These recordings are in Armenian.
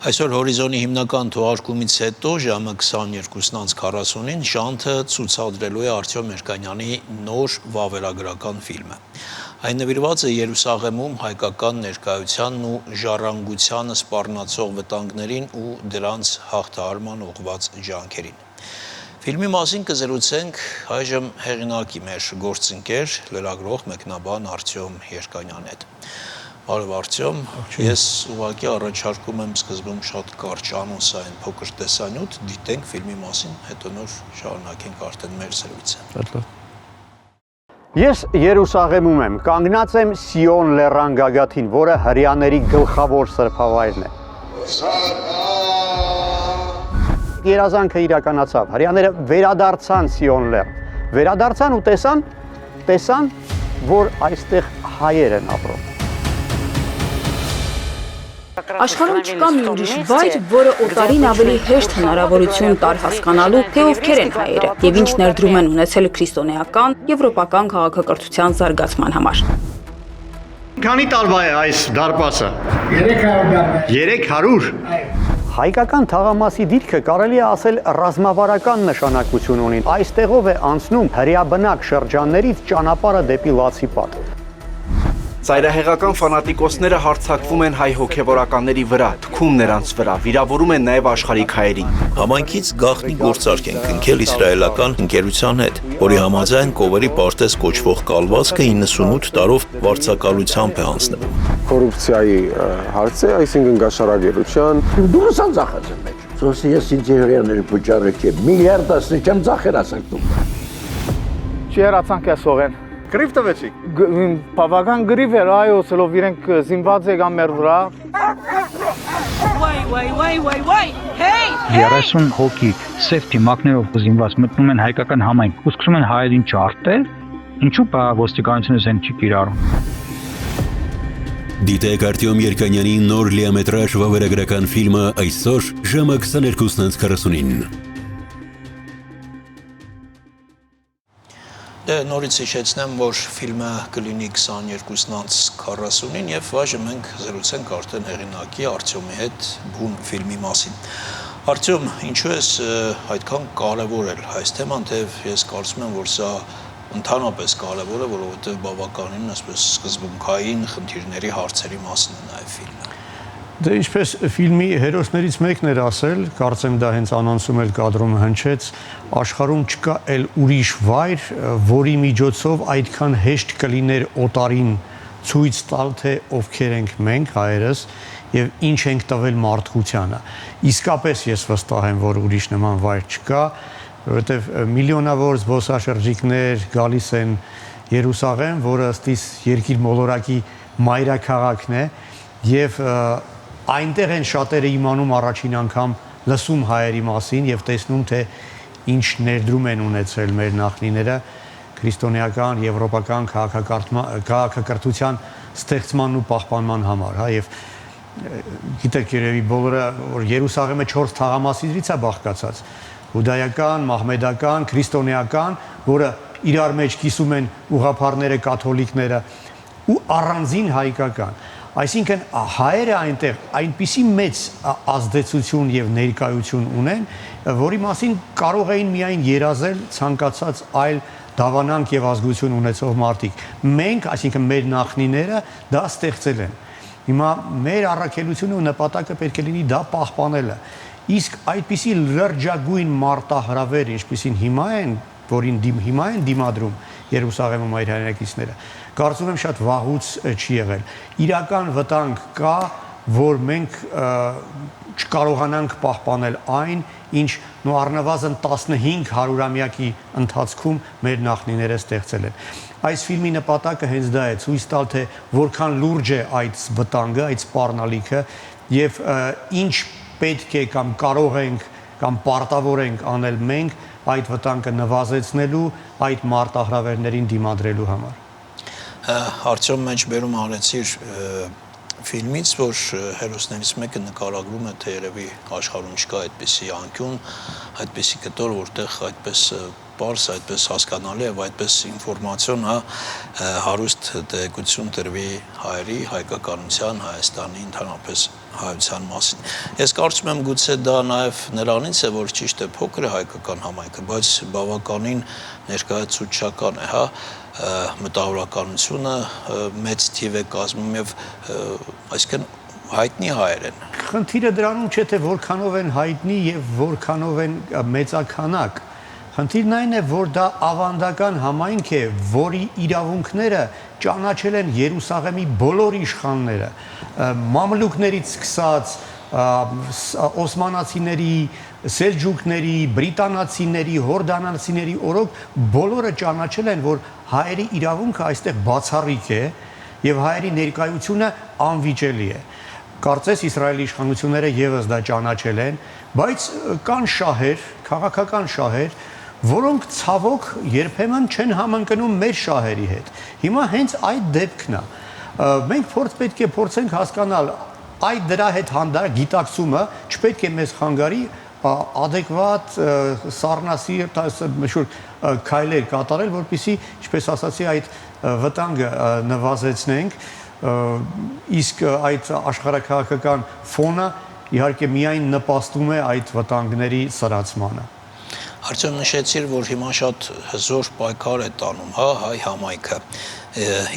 Այսօր հորիզոնի հիմնական թողարկումից հետո ժամը 22:40-ին Շանթը ցուցադրելու է Արտյոմ Երկանյանի նոր վավերագրական ֆիլմը։ Այն նվիրված է Երուսաղեմում հայկական ներկայությանն ու ժառանգությանը սպառնացող վտանգներին ու դրանց հաղթահարման ուղղված ջանքերին։ Ֆիլմի մասին կզրուցենք այժմ հեղինակի մեր գործընկեր, լրագրող մեկնաբան Արտյոմ Երկանյանի հետ։ Բարև Արտյոմ, ես ուղղակի առաջարկում եմ սկզբում շատ կարճ անոնսային փոքր տեսանյութ, դիտենք ֆիլմի մասին, հետո նոր շարունակենք արդեն մեր զրույցը։ Ես Երուսաղեմում եմ, կանգնած եմ Սիոն լեռան գագաթին, որը հրեաների գլխավոր սրբավայրն է։ Երազանքը իրականացավ, հրեաները վերադարձան Սիոն լեռ, վերադարձան ու տեսան, որ այստեղ հայեր են ապրում։ Աշխարհում չկա մի ուրիշ վայր, որը օտարին ավելի հեշտ հնարավորություն տար հասկանալու, թե ովքեր են հայերը եւ ինչ ներդրում են ունեցել քրիստոնեական, եվրոպական քաղաքակրթության զարգացման համար։ Քանի տարվա է այս դարպասը։ 300 Հայկական թաղամասի դիրքը կարելի է ասել ռազմավարական նշանակություն ունի։ Այստեղով է անցնում հրեաբնակ շրջաններից ճանապարհը դեպի Լացիպատ։ Ծայրահեղական ֆանատիկոսները հարձակվում են հայ հոգևորականների վրա, թքում նրանց վրա, վիրավորում են նաև աշխարհիկ հայերին։ Համայնքից գաղտնի գործարք են կնքել իսրայելական ընկերության հետ, որի համաձայն կովերի պարտեզ կոչվող կալվածքը 98 տարով վարձակալությամբ է հանձնվում։ Կոռուպցիայի հարց է, այսինքն գաշարագերության դուրս անձախած եմ մեջ։ Սոսի ես ինձ հրեաների բուջարը չէ, միլիարդ ասնիչեմ ձախեր ասակտում։ Չի հրացանք է սողեն։ Գրիվ տվեցի։ Բավական գրիվ էր, այո, սելով իրենք զինված եկան մեր վրա։ 30 հոգի սև թիմակներով զինված մտնում են հայկական համայնք ու սկսում են հայերին ջարդել, ինչու՞ ոստիկանությունը զեն չի կիրառում։ Դիտեք Արտյոմ Երկանյանի նոր լիամետրաժ վավերագրական ֆիլմը այսօր ժամը 22:40-ին։ Նորից հիշեցնեմ, որ ֆիլմը կլինի 22:40-ին եւ այժմ մենք զրուցենք արդեն հեղինակի Արտյոմի հետ բուն ֆիլմի մասին։ Արտյոմ, ինչու է այդքան կարևորել այս թեման, թե ես կարծում եմ, որ սա ընդհանրապես կարևոր է, որովհետեւ բավականին այսպես սկզբունքային խնդիրների հարցերի մասին է նաեւ ֆիլմը։ Դե ինչպես ֆիլմի հերոսներից մեկն էր ասել, կարծեմ դա հենց անոնսում էլ կադրում հնչեց, աշխարհում չկա էլ ուրիշ վայր, որի միջոցով այդքան հեշտ կլիներ օտարին ցույց տալ, թե ովքեր ենք մենք հայերս եւ ինչ ենք տվել մարդկությանը։ Իսկապես ես վստահ եմ, որ ուրիշ նման վայր չկա, որովհետեւ միլիոնավոր զբոսաշրջիկներ գալիս են Երուսաղեմ, որը ըստ երկիր մոլորակի մայրաքաղաքն է եւ այնտեղ են շատերը իմանում առաջին անգամ լսում հայերի մասին եւ տեսնում, թե ինչ ներդրում են ունեցել մեր նախնիները քրիստոնեական, եվրոպական քաղաքակրթության ստեղծման ու պահպանման համար, հա, եւ գիտեք երևի բոլորը, որ Երուսաղեմը 4 թաղամասերից է բաղկացած՝ հուդայական, մահմեդական, քրիստոնեական, որը իրար մեջ կիսում են ուղղափառները, կաթոլիկները ու առանձին հայկական։ Այսինքն հայերը այնտեղ այնպիսի մեծ ազդեցություն եւ ներկայություն ունեն, որի մասին կարող էին միայն երազել ցանկացած այլ դավանանք եւ ազգություն ունեցող մարդիկ։ Մենք, այսինքն մեր նախնիները դա ստեղծել են։ Հիմա մեր առաքելությունը ու նպատակը պետք է լինի դա պահպանելը։ Իսկ այդպիսի լրջագույն մարտահրավեր, ինչպիսին հիմա են, որին հիմա են դիմադրում Երուսաղեմում այր հայրենակիցները, կարծում եմ շատ վաղուց չի եղել։ Իրական վտանգ կա, որ մենք չկարողանանք պահպանել այն, ինչ առնվազն 15 հարյուրամյակի ընթացքում մեր նախնիները ստեղծել են։ Այս ֆիլմի նպատակը հենց դա է՝ ցույց տալ, թե որքան լուրջ է այդ վտանգը, այդ սպառնալիքը եւ ինչ պետք է կամ կարող ենք կամ պարտավոր ենք անել մենք այդ վտանգը նվազեցնելու, այդ մարտահրավերներին դիմադրելու համար։ Արտյոմ մեջբերում արեցիր ֆիլմից, որ հերոսներից մեկը նկարագրում է, թե երևի աշխարհում չկա այդպիսի անկյուն, այդպիսի կտոր, որտեղ այդպես պարզ, այդպես հասկանալի եւ այդպես ինֆորմացիոն հարուստ տեղեկություն տրվի հայերի, հայկականության, Հայաստանի, ընդհանրապես հայության մասին։ Ես կարծում եմ գուցե դա նաև նրանից է, որ ճիշտ է փոքր է հայկական համայնքը, բայց բավականին ներկայացուցչական է, հա, մտավորականությունը մեծ թիվ է կազմում եւ այսինքն հայտնի հայեր են։ Խնդիրը դրանում չէ թե որքանով են հայտնի եւ որքանով են մեծականակ։ Խնդիրն այն է, որ դա ավանդական համայնք է, որի իրավունքները ճանաչել են Երուսաղեմի բոլոր իշխանները, մամլուկներից սկսած, օսմանացիների, սելջուկների, բրիտանացիների, հորդանացիների օրոք բոլորը ճանաչել են, որ հայերի իրավունքը այստեղ բացառիկ է եւ հայերի ներկայությունը անվիճելի է։ Կարծես Իսրայելի իշխանությունները եւս դա ճանաչել են, բայց կան շահեր, քաղաքական շահեր, որոնք ցավոք երբեմն չեն համընկնում մեր շահերի հետ։ Հիմա հենց այդ դեպքն է։ Մենք պետք է փորձենք հասկանալ այդ դրա հետ հանդարտ գիտակցումը չպետք է մեզ խանգարի adekvat սառնասիրտ քայլեր կատարել, որպեսզի, ինչպես ասացի, այդ վտանգը նվազեցնենք, իսկ այդ աշխարհաքաղաքական ֆոնը իհարկե միայն նպաստում է այդ վտանգների սրացմանը։ Արդյոք նշեցիր, որ հիմա շատ հզոր պայքար է տանում, հա, հայ համայնքը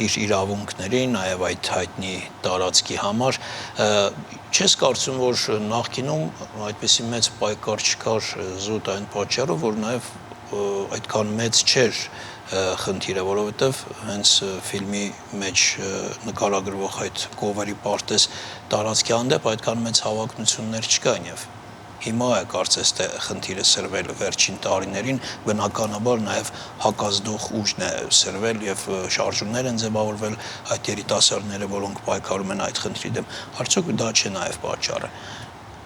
իր իրավունքների, նաև այդ հայտնի տարածքի համար, չես կարծում, որ նախկինում այդպիսի մեծ պայքար չկար զուտ այն պատճառով, որ նաև այդքան մեծ չէր խնդիրը, որովհետև հենց ֆիլմի մեջ նկարագրվող այդ կովերի պարտեզ տարածքի հանդեպ այդքան մեծ հավակնություններ չկային եւ հիմա է կարծես թե խնդիրը սրվել վերջին տարիներին, բնականաբար նաև հակազդող ուժն է սրվել եւ շարժումներ են ձևավորվել այդ երիտասարդները, որոնք պայքարում են այդ խնդրի դեմ։ Արդյոք դա չէ նաև պատճառը։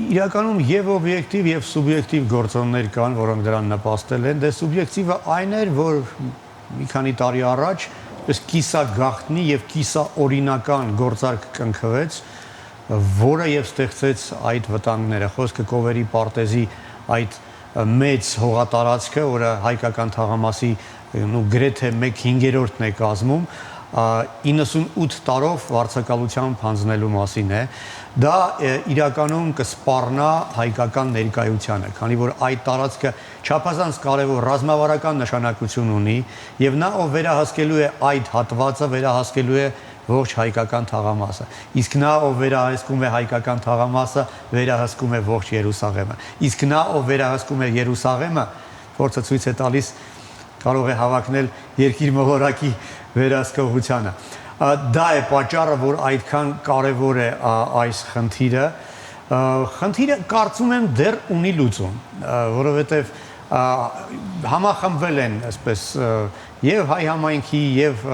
Իրականում եւ օբյեկտիվ եւ սուբյեկտիվ գործոններ կան, որոնք դրան նպաստել են։ Դե սուբյեկտիվը այն էր, որ մի քանի տարի առաջ պես կիսագաղտնի եւ կիսաօրինական գործարք կնքվեց, որը եւ ստեղծեց այդ վտանգները։ Խոսքը կովերի պարտեզի այդ մեծ հողատարածքը, որը հայկական թաղամասի գրեթե 1/5-ն է կազմում, 98 տարով վարձակալությամբ հանձնելու մասին է։ Դա իրականում կսպառնա հայկական ներկայությանը, քանի որ այդ տարածքը չափազանց կարևոր ռազմավարական նշանակություն ունի եւ նա ով վերահսկելու է այդ հատվածը, վերահսկելու է ողջ հայկական թաղամասը։ Իսկ նա ով վերահսկում է հայկական թաղամասը, վերահսկում է ողջ Երուսաղեմը։ Իսկ նա ով վերահսկում է Երուսաղեմը, փորձը ցույց է տալիս, կարող է հավակնել երկիր մոլորակի վերահսկողությանը։ Դա է պատճառը, որ այդքան կարևոր է այս խնդիրը։ Խնդիրը կարծում եմ դեռ ունի լուծում, որովհետև համախմբվել են, այսպես, եւ հայ համայնքի եւ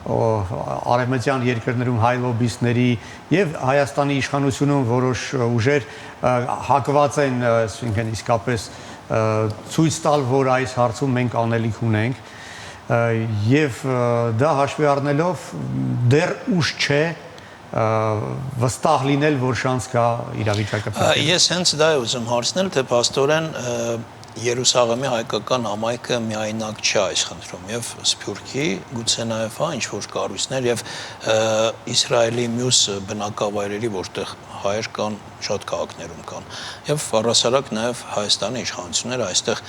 արևմտյան երկրներում հայ լոբիստների եւ Հայաստանի իշխանությունում որոշ ուժեր հակված են, այսինքն իսկապես ցույց տալ, որ այս հարցում մենք անելիք ունենք եւ դա հաշվի առնելով դեռ ուշ չէ վստահ լինել, որ շանս կա իրավիճակը փոխել։ Ես հենց դա եմ ուզում հարցնել, թե փաստորեն Երուսաղեմի հայկական համայնքը միայնակ չէ այս խնդրում եւ Սփյուռքի գուցե նաեւ ինչ-որ կառույցներ եւ Իսրայելի մյուս բնակավայրերի, որտեղ հայեր կան, շատ քաղաքներում կան եւ առասարակ նաեւ Հայաստանի իշխանությունները այստեղ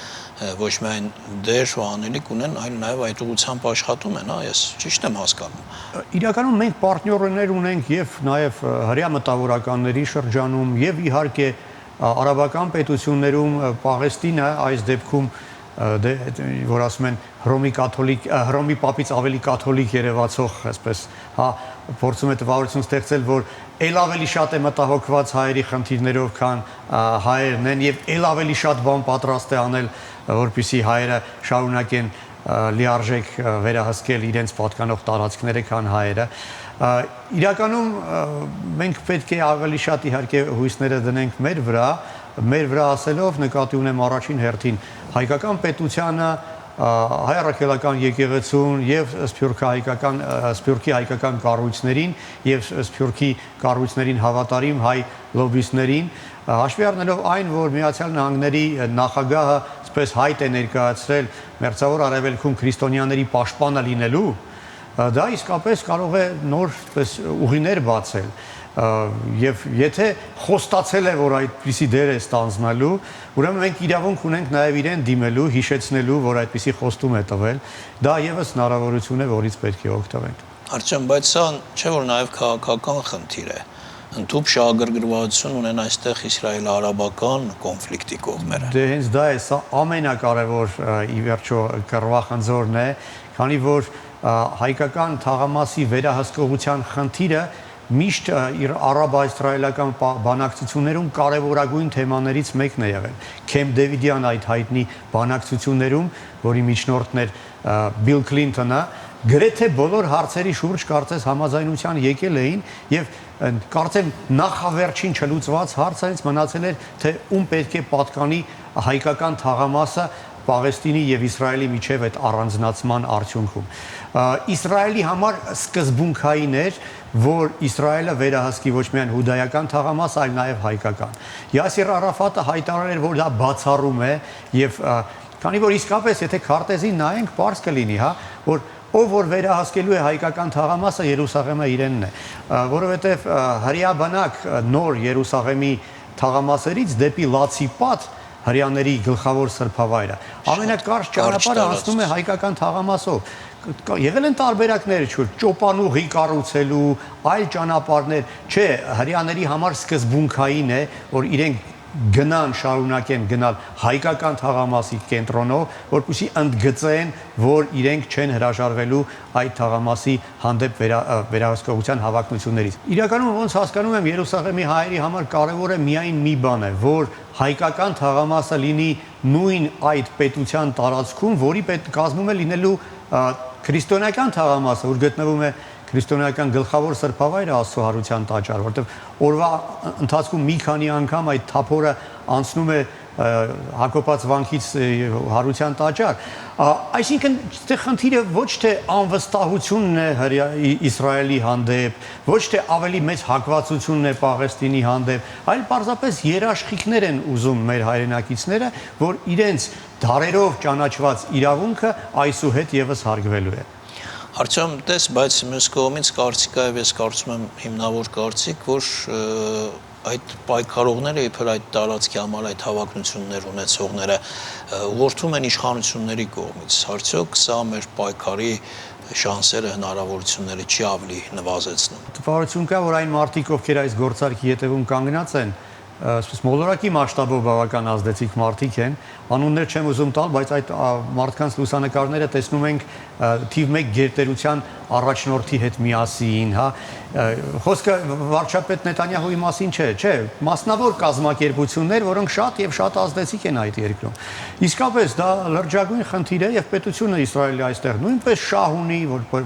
ոչ միայն դեր ու անելիք ունեն, այլ նաեւ այդ ուղղությամբ աշխատում են, ես ճիշտ եմ հասկանում։ Իրականում մենք պարտներներ ունենք եւ նաեւ հրյա մտավորականների շրջանում եւ իհարկե արաբական պետություններում Պաղեստինը այս դեպքում որ ասում են Հռոմի պապից ավելի կաթոլիկ երևացող, այսպես, հա, փորձում է տպավորություն ստեղծել, որ ել ավելի շատ է մտահոգված հայերի խնդիրներով, քան հայերն են եւ ել ավելի շատ բան պատրաստ է անել, որպեսզի հայերը շարունակեն լիարժեք վերահսկել իրենց պատկանող տարածքները, քան հայերը։ Իրականում մենք պետք է ավելի շատ իհարկե հույսները դնենք մեր վրա ասելով նկատի ունեմ առաջին հերթին հայկական պետությանը, հայ առաքելական եկեղեցուն եւ Սփյուռքի հայկական կառույցներին եւ Սփյուռքի կառույցներին հավատարիմ հայ լոբիստներին, հաշվի առնելով այն, որ Միացյալ Նահանգների նախագահը այսպես հայտ է ներկայացրել Մերձավոր Արևելքում քրիստոնյաների պաշտպանը լինելու, դա իսկապես կարող է նոր ուղիներ բացել։ Եվ եթե խոստացել է, որ այդպիսի դեր է ստանձնալու, ուրեմն մենք իրավունք ունենք նաև իրեն դիմելու, հիշեցնելու, որ այդպիսի խոստում է տվել, դա եւս հնարավորություն է, որից պետք է օգտվենք։ Արտյոմ, բայց սա չէ որ նաև քաղաքական խնդիր է։ Ընդհանուր շահագրգռվածություն ունեն այստեղ իսրայել-արաբական կոնֆլիկտի կողմերը։ Դե հենց դա է, սա ամենակարևոր ի վերջո կռվախնձորն է, քանի որ հայկական թաղամասի վերահսկողության խնդիրը միշտ արաբ-իսրայելական բանակցություններում կարևորագույն թեմաներից մեկն է եղել։ Քեմփ Դեվիդյան այդ հայտնի բանակցություններում, որի միջնորդն էր Բիլ Քլինթոնը, գրեթե բոլոր հարցերի շուրջ կարծես համաձայնության եկել էին եւ կարծեմ նախավերջին չլուծված հարցը հենց մնացել էր թե ում պետք է պատկանի հայկական թաղամասը Պաղեստինի եւ Իսրայելի միջև այդ առանձնացման արդյունքում։ Իսրայելի համար սկզբունքային էր, որ Իսրայելը վերահսկի ոչ միայն հուդայական թաղամաս, այլ նաեւ հայկական։ Յասիր Արաֆատը հայտարարել էր, որ դա բացառում է եւ քանի որ իսկապես եթե քարտեզին նայենք, པարզ կլինի, հա, որ ով որ վերահսկելու է հայկական թաղամասը Երուսաղեմը իրենն է, որովհետեւ հрьяաբանակ նոր Երուսաղեմի թաղամասերից դեպի Լացի պատ հрьяաների գլխավոր սրբավայրը ամենակարճ ճանապարհը անցնում է հայկական թաղամասով։ Եղել են տարբերակներ, ճոպանուղի կառուցելու, այլ ճանապարհներ, չէ, հрьяաների համար սկզբունքային է, որ իրենք գնան շարունակեն գնալ հայկական թաղամասի կենտրոնով, որպեսզի ընդգծեն, որ իրենք չեն հրաժարվելու այդ թաղամասի հանդեպ վերահսկողության հավակնություններից։ Իրականում ոնց հասկանում եմ, Երուսաղեմի հայերի համար կարևոր է միայն մի բան է, որ հայկական թաղամասը լինի նույն այդ պետության տարածքում, որի կազմում է լինելու քրիստոնեական թաղամասը, որ գտնվում է քրիստոնեական գլխավոր սրբավայրը Աստծո հարության տաճար, որտեղ օրվա ընթացքում մի քանի անգամ այդ թափորը անցնում է Հակոբաց վանքից հարության տաճար, այսինքն այստեղ խնդիրը ոչ թե անվստահությունն է Իսրայելի հանդեպ, ոչ թե ավելի մեծ հակվածությունն է Պաղեստինի հանդեպ, այլ պարզապես երաշխիքներ են ուզում մեր հայրենակիցները, որ իրենց դարերով ճանաչված իրավունքը այսուհետ եւս հարգվելու է։ Արտյոմ, տես, բայց մյուս կողմից կարծիք է, ես կարծում եմ հիմնավոր կարծիք, որ այդ պայքարողները իբր այդ տարածքի համար այդ հավակնություններ ունեցողները ուղղորդում են իշխանությունների կողմից։ Արդյոք սա մեր պայքարի շանսերը, հնարավորությունները չի ավելի նվազեցնում։ Տպավորություն կա, որ այն մարդիկ, ովքեր այս գործարքի հետևում կանգնած են, մոլորակի մասշտաբով բավական ազդեցիկ մարդիկ են, անուններ չեմ ուզում տալ, բայց այդ մարդկանց լուսանկարները տեսնում ենք թիվ 1 գերտերության առաջնորդի հետ միասին, հա, խոսքը վարչապետ Նետանյահուի մասին չէ, մասնավոր կազմակերպություններ, որոնք շատ եւ շատ ազդեցիկ են այդ երկրում։ Իսկապես դա լրջագույն խնդիր է եւ պետությունը Իսրայելի այստեղ նույնպես շահ ունի,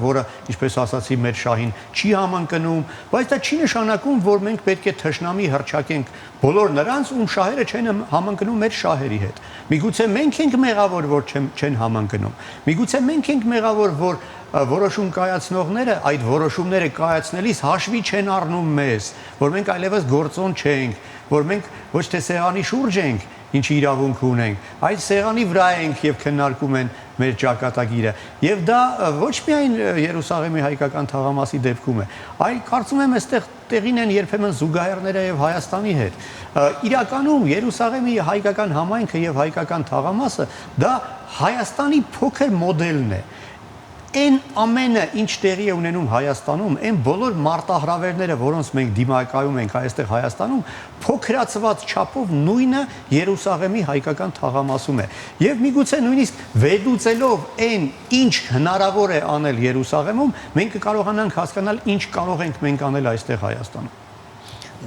որը, ինչպես ասացի, մեր շահին չի համընկնում, բայց դա չի նշանակում, որ մենք պետք է թշնամի հռչակենք բոլոր նրանց, ում շահերը չեն համընկնում մեր շահերի հետ։ Միգուցե մենք ենք մեղավոր, որ չեն համընկնում։ Միգուցե մենք ենք մեղավոր, որ որոշում կայացնողները այդ որոշումները կայացնելիս հաշվի չեն առնում մեզ, որ մենք այլևս գործոն չենք, որ մենք ոչ թե սեղանի շուրջ ենք, ինչի իրավունք ունենք, այլ սեղանի վրա ենք եւ քննարկում են մեր ճակատագիրը։ Եվ դա ոչ միայն Երուսաղեմի հայկական թաղամասի դեպքում է, այլ կարծում եմ այստեղ տեղին են երբեմն զուգահեռները եւ Հայաստանի հետ։ Իրականում Երուսաղեմի հայկական համայնքը եւ հայկական թաղամասը դա Հայաստանի փոքր մոդելն է։ Այն ամենը, ինչ տեղի է ունենում Հայաստանում, այն բոլոր մարտահրավերները, որոնց մենք դիմակայում ենք այստեղ Հայաստանում, փոքրացված չափով նույնը Երուսաղեմի հայկական թաղամասում է։ Եվ միգուցե նույնիսկ վերլուծելով այն, ինչ հնարավոր է անել Երուսաղեմում, մենք կկարողանանք հասկանալ, ինչ կարող ենք մենք անել այստեղ Հայաստանում։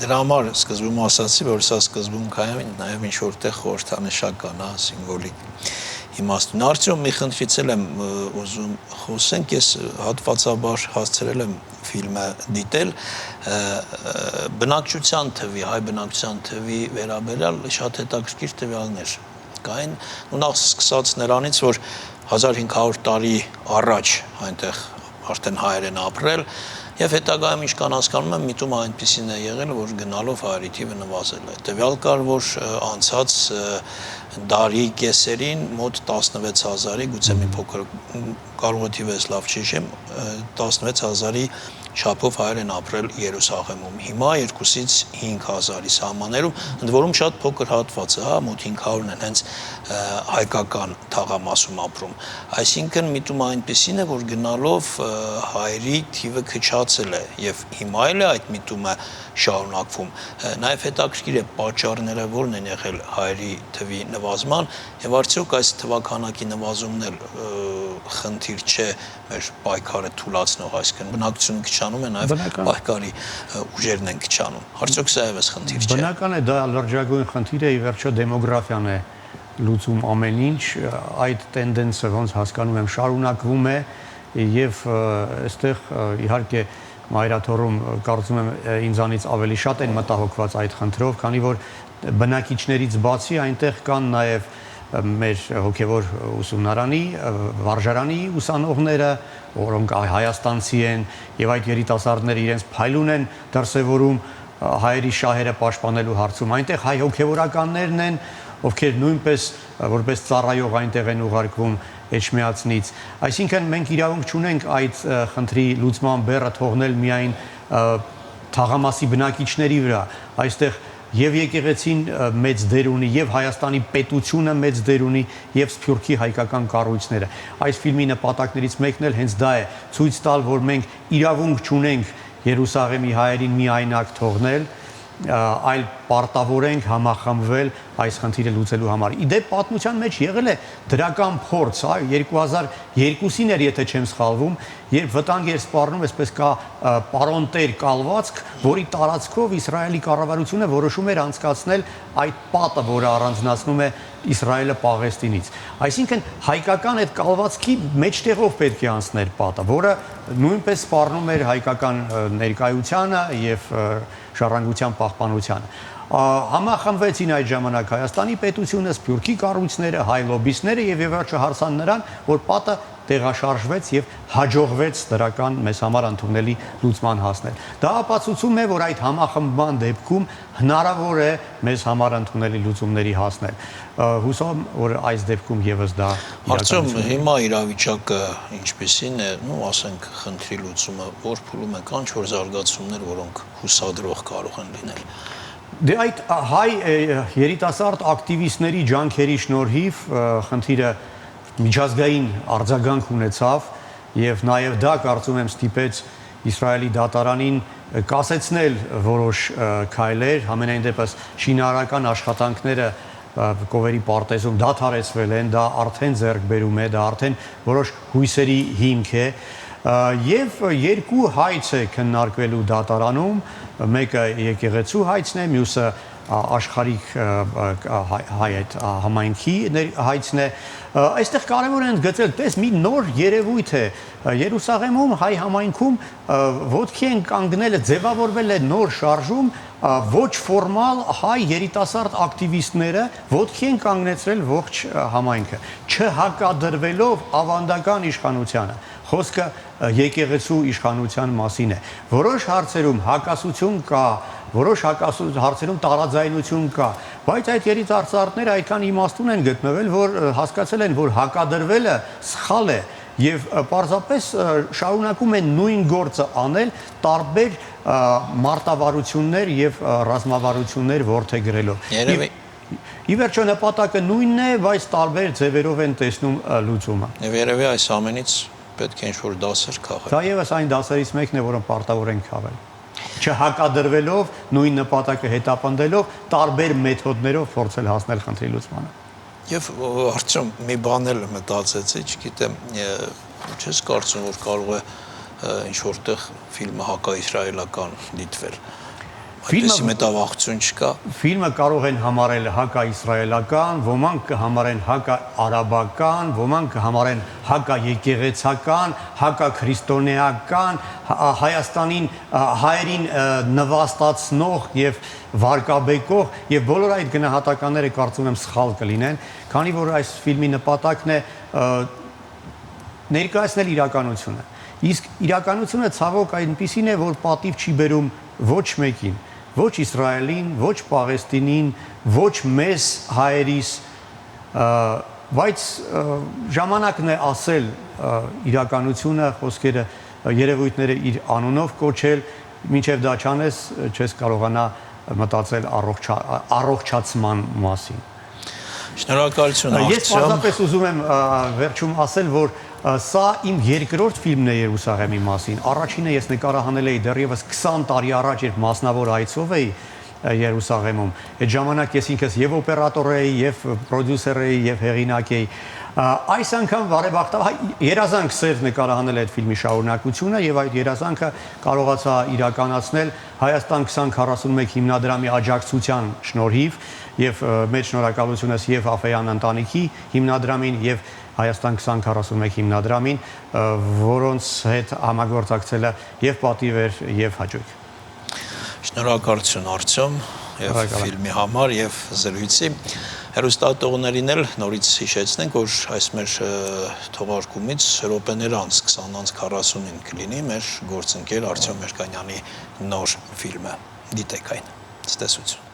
Դրա համար սկզբում ասացի, որ սա սկզբունքային նաև ինչ որտեղ խորհրդանշական, սիմվոլիկ իմաստուն։ Արտյոմ, մի խնդրից եմ ուզում խոսենք, ես հատվածաբար հասցրել եմ ֆիլմը դիտել, բնակչության թվի, հայ բնակչության թվի վերաբերյալ շատ հետաքրքիր տվյալներ կային, ու նախ սկսած նրանից, որ 1500 տարի առաջ այնտեղ արդեն հայեր են ապրել, եւ հետագայում ինչ կան հասկանում եմ, միտումը այնպեսին է եղել, որ գնալով հայերի թիվը նվազել է։ Տվյալ կար, որ անցած դարի կեսերին մոտ 16000-ի, գուցե մի փոքր կարող է թիվը լավ չհիշեմ, 16000-ի չափով հայեր են ապրել Երուսաղեմում։ Հիմա 2-ից 5000-ի սահմաններում, ընդ որում շատ փոքր հատված է, հա, մոտ 500-ն են հենց հայկական թաղամասում ապրում։ Այսինքն միտումը այնպեսին է, որ գնալով հայերի թիվը քչացել է եւ հիմա էլ է այդ միտումը շարունակվում։ Նաեւ հետաքրքիր է պատճառները որն են եղել հայերի թվի նվազման եւ արդյոք այս թվականակի նվազումն էլ խնդիր չէ մեր պայքարը թուլացնող, այսինքն բնակչությունը քչանում է նաեւ պայքարի ուժերն են քչանում։ Արդյոք սա եւս խնդիր չէ։ Բնական է, դա լրջագույն խնդիր է, ի վերջո դեմոգրաֆիան է լուծում ամեն ինչ, այդ տենդենսը ոնց հասկանում եմ շարունակվում է եւ այստեղ իհարկե Մայրաթորում կարծում եմ ինձանից ավելի շատ են մտահոգված այդ խնդրով, քանի որ բնակիչներից բացի այնտեղ կան նաեւ մեր հոգևոր ուսումնարանի, վարժարանի ուսանողները, որոնք հայաստանցի են եւ այդ երիտասարդները իրենց փայլուն են դրսեւորում հայերի շահերը պաշտպանելու հարցում։ Այնտեղ հայ հոգևորականներն են, ովքեր նույնպես որպես ծառայող այնտեղ են ուղարկվում Էջմիածնից։ Այսինքն մենք իրավունք չունենք այդ խնդրի լուծման բեռը թողնել միայն թաղամասի բնակիչների վրա։ Այստեղ եւ եկեղեցին մեծ դեր ունի, եւ Հայաստանի պետությունը մեծ դեր ունի, եւ Սփյուռքի հայկական կառույցները։ Այս ֆիլմի նպատակներից մեկն էլ հենց դա է՝ ցույց տալ, որ մենք իրավունք չունենք Երուսաղեմի հայերին միայնակ թողնել, այլ պարտավոր ենք համախմբվել այս խնդիրը լուծելու համար։ Իդեպ պատմության մեջ եղել է դրական փորձ, 2002-ին էր, եթե չեմ սխալվում, երբ վտանգ էր սպառնում, այսպես կա պարոն տեր կալվածք, որի տարածքով Իսրայելի կառավարությունը որոշում էր անցկացնել այդ պատը, որը առանձնացնում է Իսրայելը Պաղեստինից։ Այսինքն հայկական այդ կալվածքի մեջտեղով պետք է անցներ պատը, որը նույնպես սպառնում էր հայկական ներկայությանը եւ ժառանգության պահպանությանը։ Համախմբվեցին այդ ժամանակ Հայաստանի պետությունը, Սփյուռքի կառույցները, հայ լոբբիստները եւ վերջը հարցան նրան, որ պատը տեղաշարժվեց եւ հաջողվեց դրական մեզ համար ընդունելի լուծման հասնել։ Դա ապացուցում է, որ այդ համախմբման դեպքում հնարավոր է մեզ համար ընդունելի լուծումների հասնել։ Հուսով եմ, որ այս դեպքում եւս դա Արդյոք հիմա իրավիճակը ինչպեսին է, ասենք խնդրի լուծումը, որ փուլում է, կան ինչ-որ զարգացումներ, որոնք հուսադրող կարող են լինել։ Դե այդ հայ երիտասարդ ակտիվիստների ջանքերի շնորհիվ խնդիրը միջազգային արձագանք ունեցավ եւ նաեւ դա կարծում եմ ստիպեց Իսրայելի դատարանին կասեցնել որոշ քայլեր, համենայն դեպս շինարարական աշխատանքները կովերի պարտեզում դադարեցվել են, դա արդեն ձեռք բերում է, դա արդեն որոշ հույսերի հիմք է եւ երկու հայց է քննարկվելու դատարանում, մեկը եկեղեցու հայցն է, մյուսը աշխարհիկ համայնքի հայցն է։ Այստեղ կարևոր է ընդգծել, տես մի նոր երևույթ է Երուսաղեմում հայ համայնքում ոտքի են կանգնել, ձևավորվել է նոր շարժում, ոչ ֆորմալ հայ երիտասարդ ակտիվիստները ոտքի են կանգնեցրել ողջ համայնքը, չհակադրվելով ավանդական իշխանությանը։ Խոսքը եկեղեցու իշխանության մասին է։ Որոշ հարցերում հակասություն կա, որոշ հարցերում տարաձայնություն կա, բայց այդ երիտասարդները այդքան իմաստուն են գտնվել, որ հասկացել են, որ հակադրվելը սխալ է եւ պարզապես շարունակում են նույն գործը անել տարբեր մարտավարություններ եւ ռազմավարություններ որդեգրելով։ Ի վերջո նպատակը նույնն է, բայց տարբեր ձևերով են տեսնում լուծումը։ Եվ երևի այս ամենից պետք է ինչ-որ դասեր քաղել։ Դա եւս այն դասերից մեկն է, որը պարտավոր ենք քաղել։ Չհակադրվելով, նույն նպատակը հետապնդելով, տարբեր մեթոդներով փորձել հասնել խնդրի լուծմանը։ Եվ արդյոք մի բան էլ մտածեցի, չգիտեմ, չես կարծում, որ կարող է ինչ-որտեղ ֆիլմը հակաիսրայելական դիտվել։ Այդպեսի մտավախություն չկա։ Ֆիլմը կարող են համարել հակաիսրայելական, ոմանք կհամարեն հակաարաբական, ոմանք կհամարեն հակաեկեղեցական, հակաքրիստոնեական, Հայաստանին հայերին նվաստացնող եւ վարկաբեկող եւ բոլոր այդ գնահատականները կարծում եմ սխալ կլինեն, քանի որ այս ֆիլմի նպատակն է ներկայացնել իրականությունը։ Իսկ իրականությունը ցավոք այնպիսին է, որ պատիվ չի բերում ոչ մեկին, ոչ Իսրայելին, ոչ Պաղեստինին, ոչ մեզ հայերիս, բայց ժամանակն է ասել իրականությունը, խոսքերը երևույթները իր անունով կոչել, մինչև դա չանես, չես կարողանա մտածել առողջացման մասին։ Շնորհակալություն Արտյոմ։ Ես պարզապես ուզում եմ վերջում ասել, որ սա իմ երկրորդ ֆիլմն է Երուսաղեմի մասին։ Առաջինը ես նկարահանել էի դեռևս 20 տարի առաջ, երբ մասնավոր այցով էի Երուսաղեմում։ Այդ ժամանակ ես ինքս եւ օպերատոր էի, եւ պրոդյուսեր էի, եւ հեղինակ էի։ Այս անգամ բարեբախտաբար երազանք սեր նկարահանել այդ ֆիլմի շարունակությունը եւ այդ երազանքը կարողացա իրականացնել Հայաստան 2041 հիմնադրամի աջակցության շնորհիվ եւ մեծ շնորհակալությունս եւ Աֆեյան ընտանիքի հիմնադրամին եւ Հայաստան 2041 հիմնադրամին, որոնց հետ համագործակցելը եւ պատիվ էր եւ հաջող։ Շնորհակալություն Արտյոմ եւ ֆիլմի համար եւ զրույցի։ Հեռուստատողներին էլ նորից հիշեցնենք, որ այս մեր թողարկումից րոպեներ անց 20:45 կլինի մեր գործընկեր Արտյոմ Մերկանյանի նոր ֆիլմը։ Դիտեք այն։ Ցտեսություն։